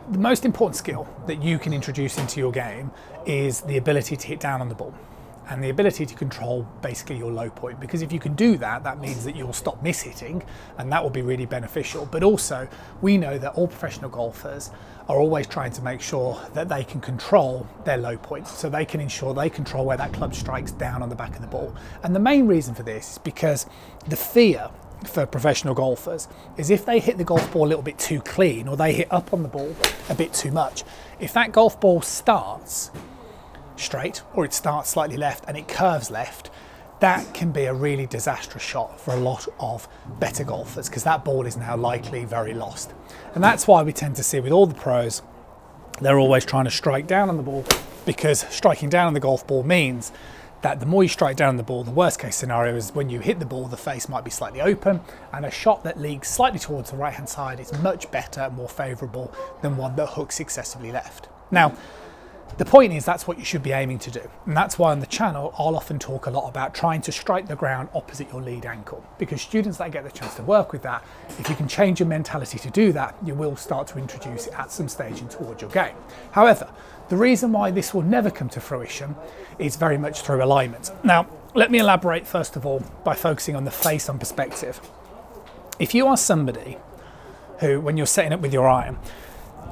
The most important skill that you can introduce into your game is the ability to hit down on the ball and the ability to control basically your low point, because if you can do that, that means that you'll stop miss-hitting, and that will be really beneficial. But also, we know that all professional golfers are always trying to make sure that they can control their low point, so they can ensure they control where that club strikes down on the back of the ball. And the main reason for this is because the fear for professional golfers is if they hit the golf ball a little bit too clean, or they hit up on the ball a bit too much, if that golf ball starts straight or it starts slightly left and it curves left, that can be a really disastrous shot for a lot of better golfers, because that ball is now likely very lost. And that's why we tend to see with all the pros, they're always trying to strike down on the ball, because striking down on the golf ball means that the more you strike down on the ball, the worst case scenario is when you hit the ball, the face might be slightly open, and a shot that leaks slightly towards the right hand side is much better and more favourable than one that hooks excessively left. Now, the point is that's what you should be aiming to do, and that's why on the channel I'll often talk a lot about trying to strike the ground opposite your lead ankle, because students that get the chance to work with that, if you can change your mentality to do that, you will start to introduce it at some stage towards your game. However, the reason why this will never come to fruition is very much through alignment. Now, let me elaborate first of all by focusing on the face on perspective. If you are somebody who, when you're setting up with your iron,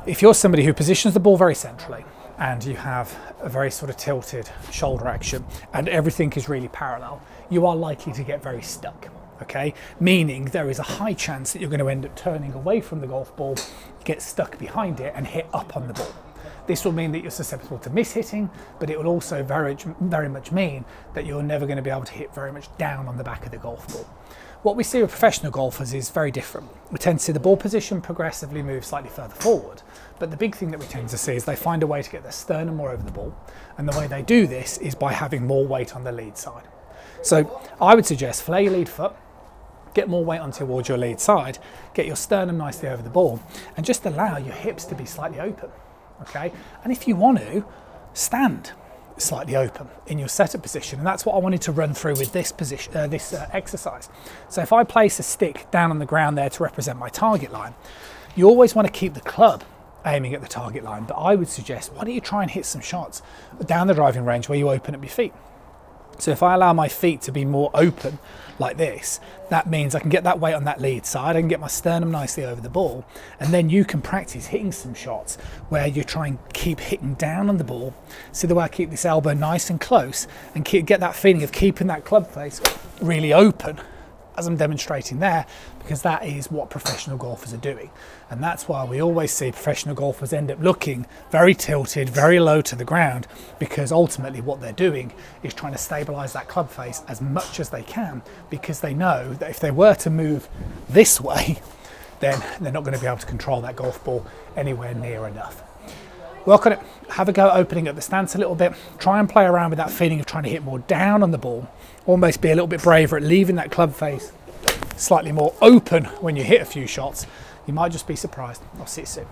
if you're somebody who positions the ball very centrally, and you have a very sort of tilted shoulder action and everything is really parallel, you are likely to get very stuck, okay? Meaning there is a high chance that you're going to end up turning away from the golf ball, get stuck behind it and hit up on the ball. This will mean that you're susceptible to miss-hitting, but it will also very much mean that you're never going to be able to hit very much down on the back of the golf ball. What we see with professional golfers is very different. We tend to see the ball position progressively move slightly further forward, but the big thing that we tend to see is they find a way to get their sternum more over the ball, and the way they do this is by having more weight on the lead side. So I would suggest flare your lead foot, get more weight on towards your lead side, get your sternum nicely over the ball, and just allow your hips to be slightly open, okay? And if you want to, stand slightly open in your setup position, and that's what I wanted to run through with this position, exercise. So if I place a stick down on the ground there to represent my target line, you always want to keep the club aiming at the target line, but I would suggest, why don't you try and hit some shots down the driving range where you open up your feet. So if I allow my feet to be more open like this, that means I can get that weight on that lead side, I can get my sternum nicely over the ball, and then you can practice hitting some shots where you try and keep hitting down on the ball. See the way I keep this elbow nice and close and get that feeling of keeping that club face really open as I'm demonstrating there, because that is what professional golfers are doing. And that's why we always see professional golfers end up looking very tilted, very low to the ground, because ultimately what they're doing is trying to stabilize that club face as much as they can, because they know that if they were to move this way, then they're not going to be able to control that golf ball anywhere near enough. Work on it, have a go at opening up the stance a little bit, try and play around with that feeling of trying to hit more down on the ball, almost be a little bit braver at leaving that club face slightly more open when you hit a few shots. You might just be surprised. I'll see you soon.